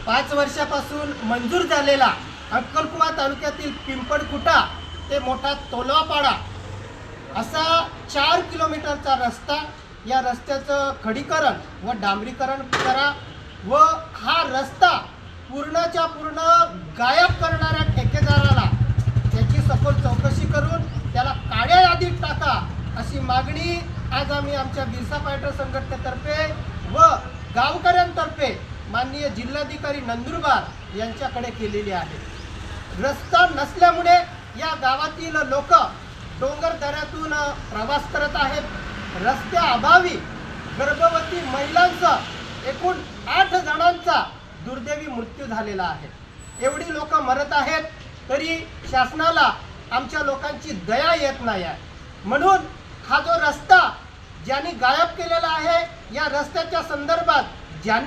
5 वर्षापासून मंजूर झालेला अक्कलकुवा तालुक्यातील पिंपळखुटा ते मोठा तोलवापाडा असा 4 किलोमीटरचा रस्ता, या रस्त्याचं खडीकरण व डांबरीकरण करा व हा रस्ता पूर्णच्या पूर्ण गायब करणाऱ्या ठेकेदाराला त्याची सखोल चौकशी करून त्याला काळ्या यादीत टाका अशी मागणी आज आम्ही आमच्या बिरसा फायटर संघटनेतर्फे व गावकऱ्यांतर्फे माननीय जिल्हाधिकारी नंदुरबार यांच्याकडे केलेली आहे। रस्ता नसल्यामुळे या गावातील लोक डोंगर दऱ्यातून प्रवास करत आहेत। रस्त्याअभावी गर्भवती महिलांचा एकूण 8 जणांचा दुर्दैवी मृत्यू झालेला आहे। एवढी लोक मरत आहेत तरी शासनाला आमच्या लोकांची दया येत नाही आहे। म्हणून हा जो रस्ता ज्यांनी गायब केलेला आहे, या रस्त्याच्या संदर्भात ज्यांनी